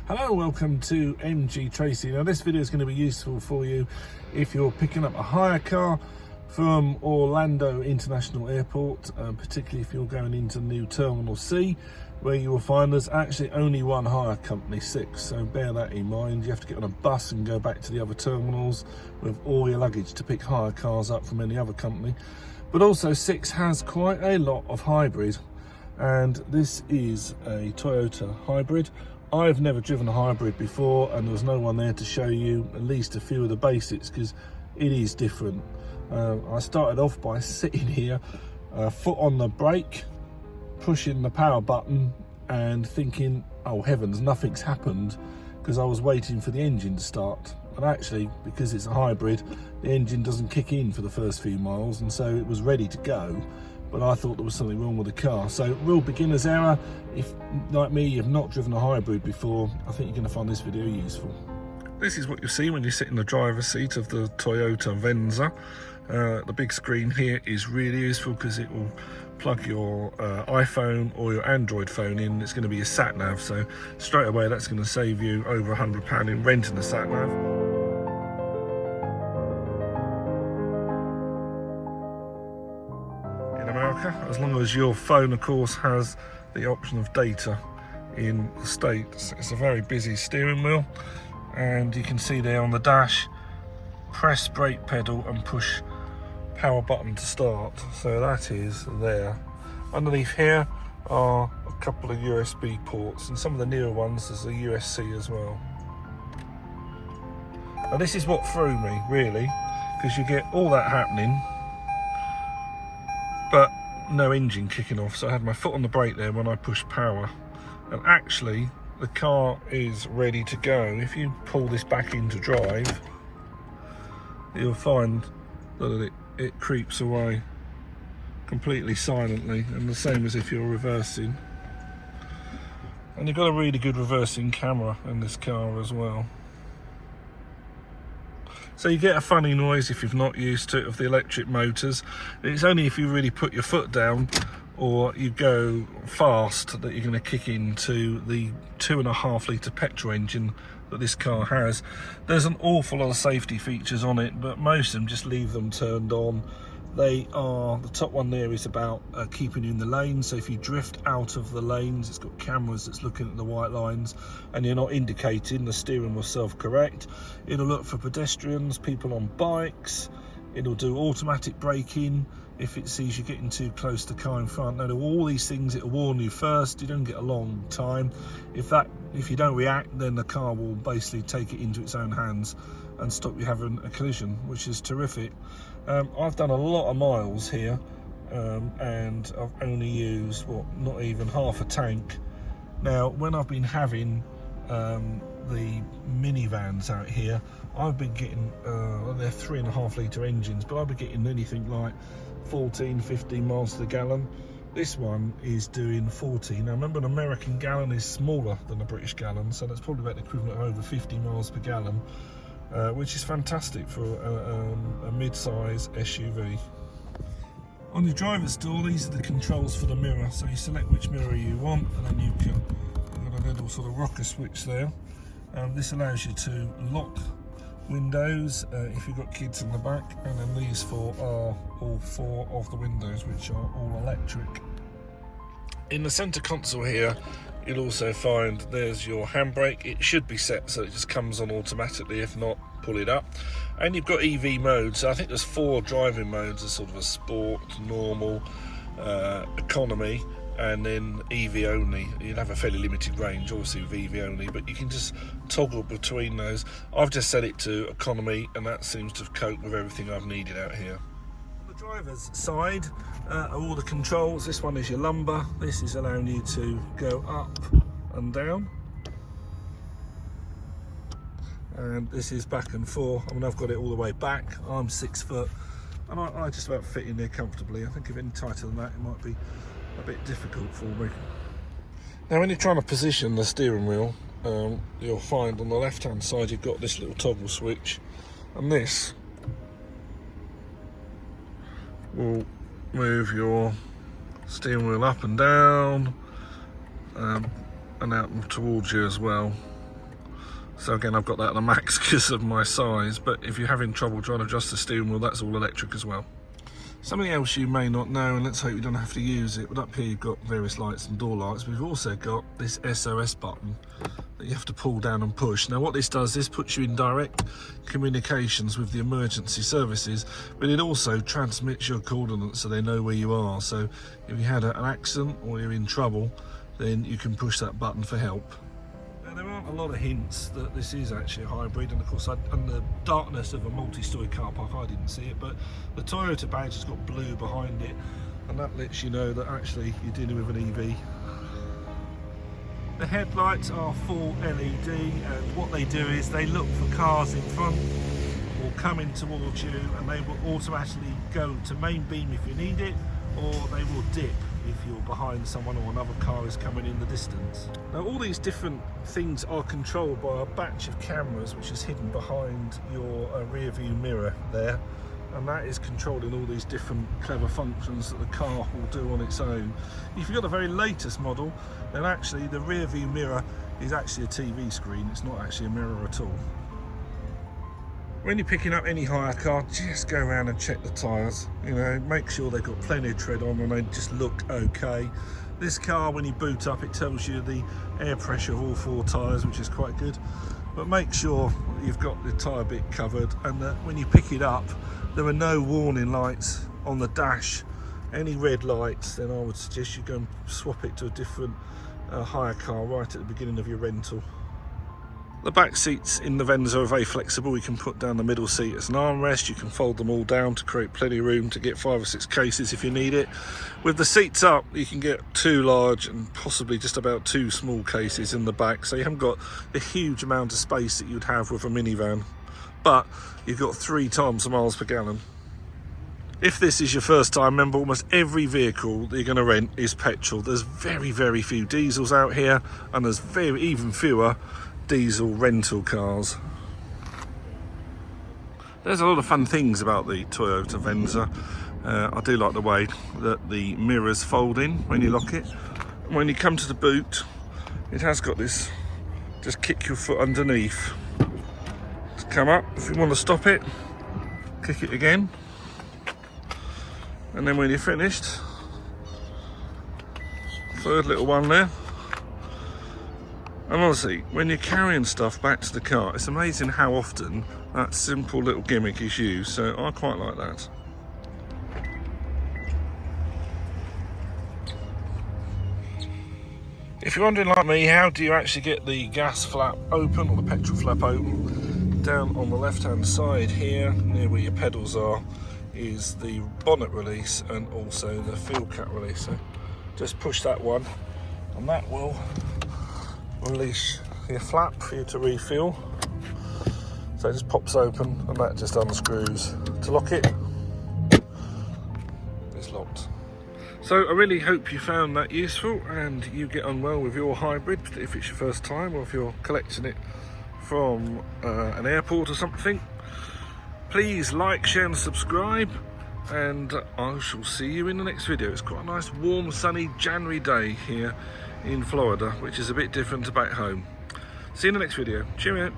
Hello, welcome to MG Tracy. Now this video is going to be useful for you if you're picking up a hire car from Orlando International Airport, particularly if you're going into new Terminal C, where you will find there's actually only one hire company, 6, so bear that in mind. You have to get on a bus and go back to the other terminals with all your luggage to pick hire cars up from any other company. But also 6 has quite a lot of hybrid, and this is a Toyota hybrid. I've never driven a hybrid before, and there's no one there to show you at least a few of the basics because it is different. I started off by sitting here, foot on the brake, pushing the power button and thinking, oh heavens, nothing's happened, because I was waiting for the engine to start. And actually, because it's a hybrid, the engine doesn't kick in for the first few miles, and so it was ready to go. But I thought there was something wrong with the car. So real beginner's error. If, like me, you've not driven a hybrid before, I think you're going to find this video useful. This is what you see when you sit in the driver's seat of the Toyota Venza. The big screen here is really useful because it will plug your iPhone or your Android phone in. It's going to be a sat-nav, so straight away that's going to save you over £100 in renting a sat-nav. As long as your phone, of course, has the option of data in the States. It's a very busy steering wheel, and you can see there on the dash, press brake pedal and push power button to start. So that is there. Underneath here are a couple of USB ports, and some of the newer ones there's a USB-C as well. Now this is what threw me really, because you get all that happening but no engine kicking off. So I had my foot on the brake there when I pushed power, and actually the car is ready to go. If you pull this back into drive, you'll find that it creeps away completely silently, and the same as if you're reversing. And you've got a really good reversing camera in this car as well. So you get a funny noise if you've not used to it of the electric motors. It's only if you really put your foot down or you go fast that you're going to kick into the 2.5 litre petrol engine that this car has. There's an awful lot of safety features on it, but most of them just leave them turned on. They are, the top one there is about keeping you in the lane, so if you drift out of the lanes, it's got cameras that's looking at the white lines and you're not indicating, the steering will self-correct. It'll look for pedestrians, people on bikes. It'll do automatic braking if it sees you getting too close to the car in front. Now, all these things, it'll warn you first. You don't get a long time. If you don't react, then the car will basically take it into its own hands and stop you having a collision, which is terrific. I've done a lot of miles here, and I've only used, not even half a tank. Now, when I've been having the minivans out here, I've been getting, they're 3.5 litre engines, but I've been getting anything like 14, 15 miles to the gallon. This one is doing 40. Now remember, an American gallon is smaller than a British gallon, so that's probably about the equivalent of over 50 miles per gallon, which is fantastic for a mid-size SUV. On your driver's door, these are the controls for the mirror. So you select which mirror you want, and then you've got a little sort of rocker switch there. This allows you to lock windows if you've got kids in the back, and then these 4 are all 4 of the windows, which are all electric. In the center console here, you'll also find there's your handbrake. It should be set so it just comes on automatically. If not, pull it up. And you've got EV mode, so I think there's 4 driving modes. There's sort of a sport, normal, economy, and then EV only. You'll have a fairly limited range, obviously with EV only, but you can just toggle between those. I've just set it to economy, and that seems to cope with everything I've needed out here. On the driver's side are all the controls. This one is your lumbar. This is allowing you to go up and down. And this is back and forth. I mean, I've got it all the way back. I'm 6 foot, and I just about fit in there comfortably. I think if any tighter than that, it might be a bit difficult for me. Now, when you're trying to position the steering wheel, you'll find on the left hand side you've got this little toggle switch, and this will move your steering wheel up and down, and out towards you as well. So again, I've got that on a max because of my size, but if you're having trouble trying to adjust the steering wheel, that's all electric as well. Something else you may not know, and let's hope you don't have to use it, but up here you've got various lights and door lights. We've also got this SOS button that you have to pull down and push. Now what this does, this puts you in direct communications with the emergency services, but it also transmits your coordinates so they know where you are. So if you had an accident or you're in trouble, then you can push that button for help. There aren't a lot of hints that this is actually a hybrid, and of course in the darkness of a multi-storey car park I didn't see it, but the Toyota badge has got blue behind it, and that lets you know that actually you're dealing with an EV. The headlights are full LED, and what they do is they look for cars in front or coming towards you, and they will automatically go to main beam if you need it, or they will dip if you're behind someone or another car is coming in the distance. Now all these different things are controlled by a batch of cameras which is hidden behind your rear view mirror there, and that is controlling all these different clever functions that the car will do on its own. If you've got the very latest model, then actually the rear view mirror is actually a TV screen, it's not actually a mirror at all. When you're picking up any hire car, just go around and check the tyres. You know, make sure they've got plenty of tread on and they just look okay. This car, when you boot up, it tells you the air pressure of all 4 tyres, which is quite good. But make sure you've got the tyre bit covered, and that when you pick it up, there are no warning lights on the dash. Any red lights, then I would suggest you go and swap it to a different hire car right at the beginning of your rental. The back seats in the Venza are very flexible. You can put down the middle seat as an armrest. You can fold them all down to create plenty of room to get 5 or 6 cases if you need it. With the seats up, you can get 2 large and possibly just about 2 small cases in the back. So you haven't got a huge amount of space that you'd have with a minivan, but you've got 3 times the miles per gallon. If this is your first time, remember almost every vehicle that you're going to rent is petrol. There's very, very few diesels out here, and there's even fewer diesel rental cars. There's a lot of fun things about the Toyota Venza. I do like the way that the mirrors fold in when you lock it. And when you come to the boot, it has got this, just kick your foot underneath to come up. If you want to stop it, kick it again. And then when you're finished, third little one there. And honestly, when you're carrying stuff back to the car, it's amazing how often that simple little gimmick is used, so I quite like that. If you're wondering like me, how do you actually get the gas flap open or the petrol flap open, down on the left hand side here, near where your pedals are, is the bonnet release and also the fuel cap release. So just push that one and that will release your flap for you to refill. So it just pops open and that just unscrews. To lock it, it's locked. So I really hope you found that useful and you get on well with your hybrid, if it's your first time or if you're collecting it from an airport or something. Please like, share and subscribe, and I shall see you in the next video. It's quite a nice warm sunny January day here in Florida, which is a bit different to back home. See you in the next video. Cheerio.